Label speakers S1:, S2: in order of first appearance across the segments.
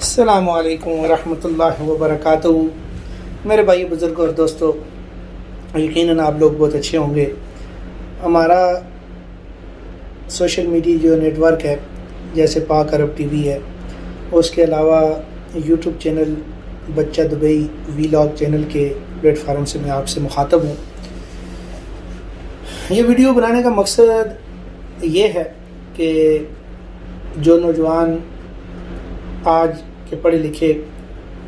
S1: السلام علیکم ورحمۃ اللہ وبرکاتہ۔ میرے بھائی بزرگ اور دوستو، یقیناً آپ لوگ بہت اچھے ہوں گے۔ ہمارا سوشل میڈیا جو نیٹ ورک ہے، جیسے پاک عرب ٹی وی ہے، اس کے علاوہ یوٹیوب چینل بچہ دبئی ویلاگ چینل کے پلیٹ فارم سے میں آپ سے مخاطب ہوں۔ یہ ویڈیو بنانے کا مقصد یہ ہے کہ جو نوجوان آج کے پڑھے لکھے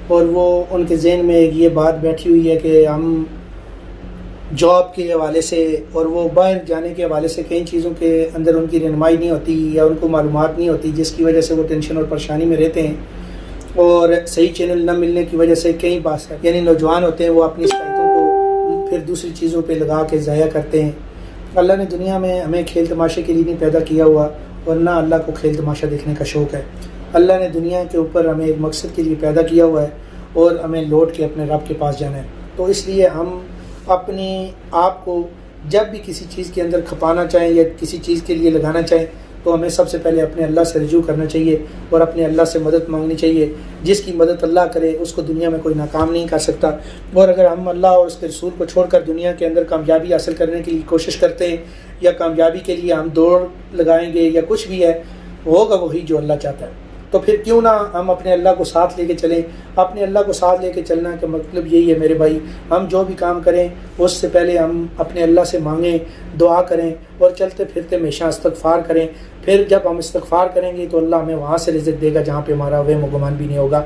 S1: اور وہ ان کے ذہن میں یہ بات بیٹھی ہوئی ہے کہ ہم جاب کے حوالے سے اور وہ باہر جانے کے حوالے سے کئی چیزوں کے اندر ان کی رہنمائی نہیں ہوتی یا ان کو معلومات نہیں ہوتی، جس کی وجہ سے وہ ٹینشن اور پریشانی میں رہتے ہیں، اور صحیح چینل نہ ملنے کی وجہ سے کئی بات یعنی نوجوان ہوتے ہیں وہ اپنی صلاحیتوں کو پھر دوسری چیزوں پہ لگا کے ضائع کرتے ہیں۔ اللہ نے دنیا میں ہمیں کھیل تماشے کے لیے نہیں پیدا کیا ہوا، ورنہ اللہ کو کھیل تماشا دیکھنے کا شوق ہے۔ اللہ نے دنیا کے اوپر ہمیں ایک مقصد کے لیے پیدا کیا ہوا ہے اور ہمیں لوٹ کے اپنے رب کے پاس جانا ہے۔ تو اس لیے ہم اپنی آپ کو جب بھی کسی چیز کے اندر کھپانا چاہیں یا کسی چیز کے لیے لگانا چاہیں تو ہمیں سب سے پہلے اپنے اللہ سے رجوع کرنا چاہیے اور اپنے اللہ سے مدد مانگنی چاہیے۔ جس کی مدد اللہ کرے اس کو دنیا میں کوئی ناکام نہیں کر سکتا، اور اگر ہم اللہ اور اس کے رسول کو چھوڑ کر دنیا کے اندر کامیابی حاصل کرنے کی کوشش کرتے ہیں یا کامیابی کے لیے ہم دوڑ لگائیں گے یا کچھ بھی ہے، ہوگا وہی جو اللہ چاہتا ہے۔ تو پھر کیوں نہ ہم اپنے اللہ کو ساتھ لے کے چلیں۔ اپنے اللہ کو ساتھ لے کے چلنا کا مطلب یہی ہے میرے بھائی، ہم جو بھی کام کریں اس سے پہلے ہم اپنے اللہ سے مانگیں، دعا کریں اور چلتے پھرتے ہمیشہ استغفار کریں۔ پھر جب ہم استغفار کریں گے تو اللہ ہمیں وہاں سے رزق دے گا جہاں پہ ہمارا وہم و گمان بھی نہیں ہوگا۔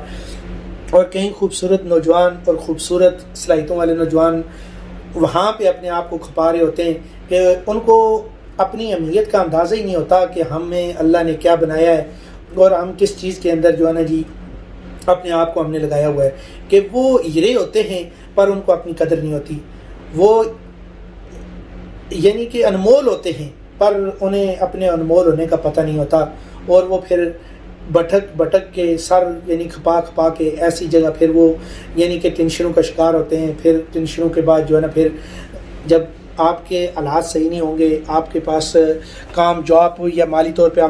S1: اور کئی خوبصورت نوجوان اور خوبصورت صلاحیتوں والے نوجوان وہاں پہ اپنے آپ کو کھپا رہے ہوتے ہیں کہ ان کو اپنی اہمیت کا اندازہ ہی نہیں ہوتا کہ ہمیں اللہ نے کیا بنایا ہے اور ہم کس چیز کے اندر جو ہے نا جی اپنے آپ کو ہم نے لگایا ہوا ہے، کہ وہ ہیرے ہوتے ہیں پر ان کو اپنی قدر نہیں ہوتی۔ وہ یعنی کہ انمول ہوتے ہیں پر انہیں اپنے انمول ہونے کا پتہ نہیں ہوتا، اور وہ پھر بھٹک کے سر یعنی کھپا کے ایسی جگہ پھر وہ یعنی کہ ٹینشنوں کا شکار ہوتے ہیں۔ پھر ٹینشنوں کے بعد جو ہے نا پھر جب آپ کے حالات صحیح نہیں ہوں گے، آپ کے پاس کام جاب یا مالی طور پہ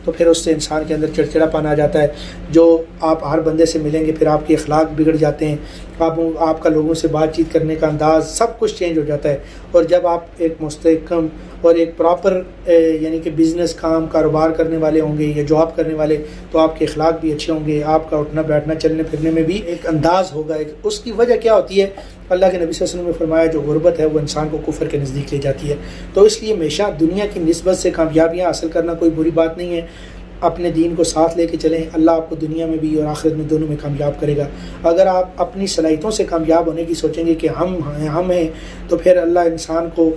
S1: تو پھر اس سے انسان کے اندر چڑچڑا پن آ جاتا ہے، جو آپ ہر بندے سے ملیں گے پھر آپ کے اخلاق بگڑ جاتے ہیں، آپ کا لوگوں سے بات چیت کرنے کا انداز سب کچھ چینج ہو جاتا ہے۔ اور جب آپ ایک مستحکم اور ایک پراپر یعنی کہ بزنس کام کاروبار کرنے والے ہوں گے یا جاب کرنے والے، تو آپ کے اخلاق بھی اچھے ہوں گے، آپ کا اٹھنا بیٹھنا چلنے پھرنے میں بھی ایک انداز ہوگا۔ اس کی وجہ کیا ہوتی ہے؟ اللہ کے نبی صلی اللہ علیہ وسلم نے فرمایا جو غربت ہے وہ انسان کو کفر کے نزدیک لے جاتی ہے۔ تو اس لیے ہمیشہ دنیا کی نسبت سے کامیابیاں حاصل کرنا کوئی بری بات نہیں ہے۔ اپنے دین کو ساتھ لے کے چلیں، اللہ آپ کو دنیا میں بھی اور آخرت میں دونوں میں کامیاب کرے گا۔ اگر آپ اپنی صلاحیتوں سے کامیاب ہونے کی سوچیں گے کہ ہم ہیں تو پھر اللہ انسان کو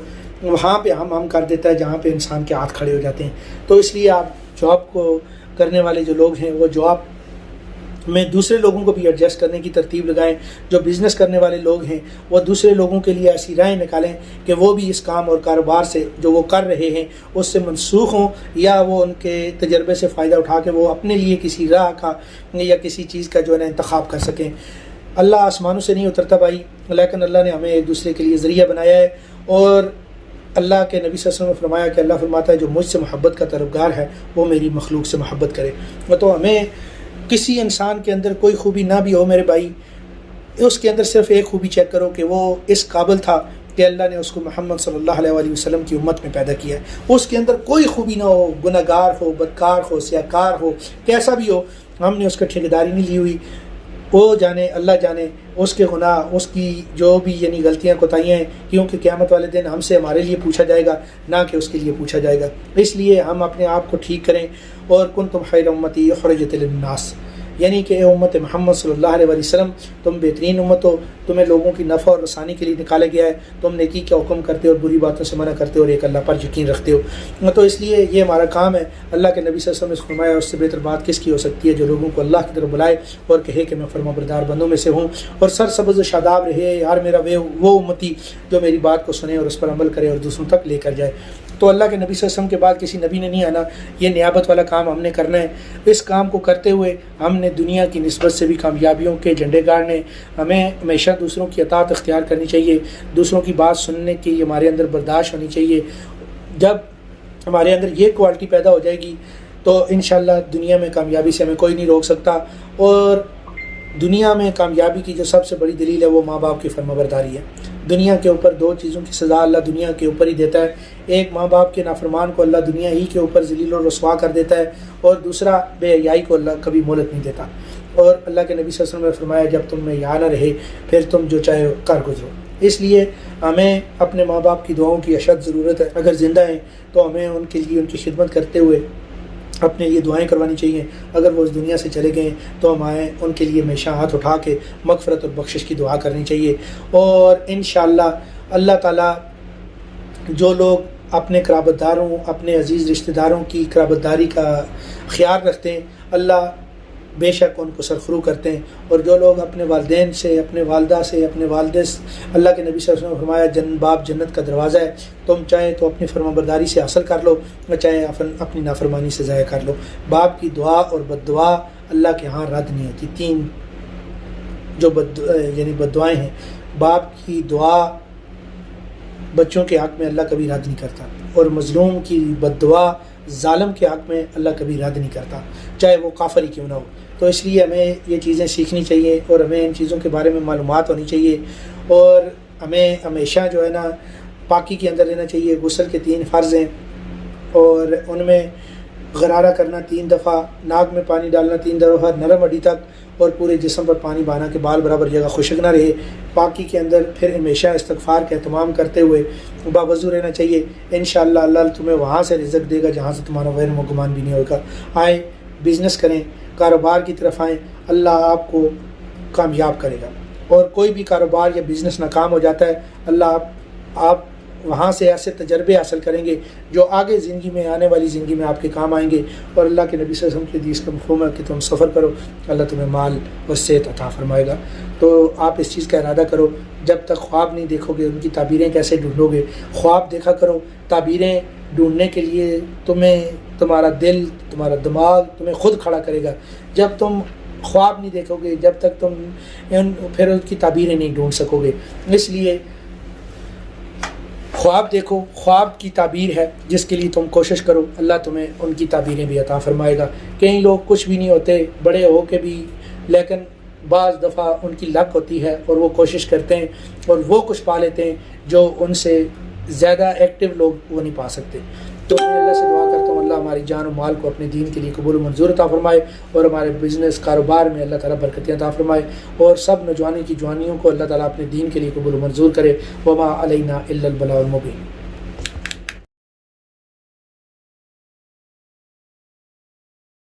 S1: وہاں پہ ہم کر دیتا ہے جہاں پہ انسان کے ہاتھ کھڑے ہو جاتے ہیں۔ تو اس لیے آپ جاب کو کرنے والے جو لوگ ہیں وہ جاب میں دوسرے لوگوں کو بھی ایڈجسٹ کرنے کی ترتیب لگائیں۔ جو بزنس کرنے والے لوگ ہیں وہ دوسرے لوگوں کے لیے ایسی رائے نکالیں کہ وہ بھی اس کام اور کاروبار سے جو وہ کر رہے ہیں اس سے منسوخ ہوں، یا وہ ان کے تجربے سے فائدہ اٹھا کے وہ اپنے لیے کسی راہ کا یا کسی چیز کا جو ہے نا انتخاب کر سکیں۔ اللہ آسمانوں سے نہیں اترتا بھائی، لیکن اللہ نے ہمیں ایک دوسرے کے لیے ذریعہ بنایا ہے، اور اللہ کے نبی صلی اللہ علیہ وسلم نے فرمایا کہ اللہ فرماتا ہے جو مجھ سے محبت کا طلبگار ہے وہ میری مخلوق سے محبت کرے۔ تو ہمیں کسی انسان کے اندر کوئی خوبی نہ بھی ہو میرے بھائی، اس کے اندر صرف ایک خوبی چیک کرو کہ وہ اس قابل تھا کہ اللہ نے اس کو محمد صلی اللہ علیہ وآلہ وسلم کی امت میں پیدا کیا ہے۔ اس کے اندر کوئی خوبی نہ ہو، گناہگار ہو، بدکار ہو، سیاہکار ہو، کیسا بھی ہو، ہم نے اس کا ٹھیکیداری نہیں لی ہوئی۔ وہ جانے، اللہ جانے اس کے گناہ، اس کی جو بھی یعنی غلطیاں کوتاہیاں ہیں، کیونکہ قیامت والے دن ہم سے ہمارے لیے پوچھا جائے گا، نہ کہ اس کے لیے پوچھا جائے گا۔ اس لیے ہم اپنے آپ کو ٹھیک کریں۔ اور کنتم خیر امتی اخرجت للناس، یعنی کہ اے امت محمد صلی اللہ علیہ وسلم تم بہترین امت ہو، تمہیں لوگوں کی نفع اور رسانی کے لیے نکالا گیا ہے، تم نیکی کا حکم کرتے ہو اور بری باتوں سے منع کرتے ہو اور ایک اللہ پر یقین رکھتے ہو۔ تو اس لیے یہ ہمارا کام ہے۔ اللہ کے نبی صلی اللہ علیہ وسلم نے فرمایا اس سے بہتر بات کس کی ہو سکتی ہے جو لوگوں کو اللہ کی طرف بلائے اور کہے کہ میں فرما بردار بندوں میں سے ہوں، اور سرسبز و شاداب رہے یار میرا وہ امتی جو میری بات کو سنے اور اس پر عمل کرے اور دوسروں تک لے کر جائے۔ تو اللہ کے نبی صلی اللہ علیہ وسلم کے بعد کسی نبی نے نہیں آنا، یہ نیابت والا کام ہم نے کرنا ہے۔ اس کام کو کرتے ہوئے ہم نے دنیا کی نسبت سے بھی کامیابیوں کے جھنڈے گاڑنے، ہمیں ہمیشہ دوسروں کی اطاعت اختیار کرنی چاہیے، دوسروں کی بات سننے کی ہمارے اندر برداشت ہونی چاہیے۔ جب ہمارے اندر یہ کوالٹی پیدا ہو جائے گی تو انشاءاللہ دنیا میں کامیابی سے ہمیں کوئی نہیں روک سکتا، اور دنیا میں کامیابی کی جو سب سے بڑی دلیل ہے وہ ماں باپ کی فرمانبرداری ہے۔ دنیا کے اوپر دو چیزوں کی سزا اللہ دنیا کے اوپر ہی دیتا ہے، ایک ماں باپ کے نافرمان کو اللہ دنیا ہی کے اوپر ذلیل و رسوا کر دیتا ہے، اور دوسرا بے حیائی کو اللہ کبھی مہلت نہیں دیتا۔ اور اللہ کے نبی صلی اللہ علیہ وسلم نے فرمایا جب تم میں یہاں نہ رہے پھر تم جو چاہے کر گزرو۔ اس لیے ہمیں اپنے ماں باپ کی دعاؤں کی اشد ضرورت ہے، اگر زندہ ہیں تو ہمیں ان کے لیے ان کی خدمت کرتے ہوئے اپنے لیے دعائیں کروانی چاہیے، اگر وہ اس دنیا سے چلے گئے تو ہمیں ان کے لیے ہمیشہ ہاتھ اٹھا کے مغفرت اور بخشش کی دعا کرنی چاہیے۔ اور انشاءاللہ اللہ تعالیٰ جو لوگ اپنے قرابت داروں، اپنے عزیز رشتہ داروں کی قرابت داری کا خیال رکھتے ہیں، اللہ بے شک ان کو سرخرو کرتے ہیں، اور جو لوگ اپنے والدین سے، اپنے والدہ سے، اپنے والد سے، اللہ کے نبی صلی اللہ علیہ وسلم نے فرمایا باپ جنت کا دروازہ ہے، تم چاہے تو اپنی فرمانبرداری سے حاصل کر لو، چاہے اپنی نافرمانی سے ضائع کر لو۔ باپ کی دعا اور بد دعا اللہ کے ہاں رد نہیں ہوتی۔ تین جو بد دعائیں ہیں، باپ کی دعا بچوں کے حق میں اللہ کبھی رد نہیں کرتا، اور مظلوم کی بد دعا ظالم کے حق میں اللہ کبھی رد نہیں کرتا، چاہے وہ کافر ہی کیوں نہ ہو۔ تو اس لیے ہمیں یہ چیزیں سیکھنی چاہیے، اور ہمیں ان چیزوں کے بارے میں معلومات ہونی چاہیے، اور ہمیں ہمیشہ جو ہے نا پاکی کے اندر رہنا چاہیے۔ غسل کے 3 فرض ہیں، اور ان میں غرارہ کرنا 3 دفعہ، ناک میں پانی ڈالنا 3 دفعہ نرم ہڈی تک، اور پورے جسم پر پانی بہانا کہ بال برابر جگہ خشک نہ رہے۔ پاکی کے اندر پھر ہمیشہ استغفار کا اہتمام کرتے ہوئے باوضو رہنا چاہیے۔ انشاءاللہ اللہ تمہیں وہاں سے رزق دے گا جہاں سے تمہارا وہم و گمان بھی نہیں ہوگا۔ آئیں بزنس کریں، کاروبار کی طرف آئیں، اللہ آپ کو کامیاب کرے گا، اور کوئی بھی کاروبار یا بزنس ناکام ہو جاتا ہے، اللہ آپ وہاں سے ایسے تجربے حاصل کریں گے جو آگے زندگی میں، آنے والی زندگی میں آپ کے کام آئیں گے۔ اور اللہ کے نبی صلی اللہ علیہ وسلم کی حدیث کا مفہوم ہے کہ تم سفر کرو، اللہ تمہیں مال و صحت عطا فرمائے گا۔ تو آپ اس چیز کا ارادہ کرو، جب تک خواب نہیں دیکھو گے ان کی تعبیریں کیسے ڈھونڈو گے؟ خواب دیکھا کرو، تعبیریں ڈھونڈنے کے لیے تمہارا دل، تمہارا دماغ تمہیں خود کھڑا کرے گا۔ جب تم خواب نہیں دیکھو گے، جب تک تم پھر ان کی تعبیریں نہیں ڈھونڈ سکو گے۔ اس لیے خواب دیکھو، خواب کی تعبیر ہے جس کے لیے تم کوشش کرو، اللہ تمہیں ان کی تعبیریں بھی عطا فرمائے گا۔ کئی لوگ کچھ بھی نہیں ہوتے بڑے ہو کے بھی، لیکن بعض دفعہ ان کی لک ہوتی ہے اور وہ کوشش کرتے ہیں اور وہ کچھ پا لیتے ہیں جو ان سے زیادہ ایکٹیو لوگ وہ نہیں پا سکتے۔ تو میں اللہ سے دعا کرتا ہوں اللہ ہماری جان و مال کو اپنے دین کے لیے قبول و منظور عطا فرمائے، اور ہمارے بزنس کاروبار میں اللہ تعالیٰ برکتیں عطا فرمائے، اور سب نوجوانوں کی جوانیوں کو اللہ تعالیٰ اپنے دین کے لیے قبول و منظور کرے۔ وما علینا الا البلاغ المبین۔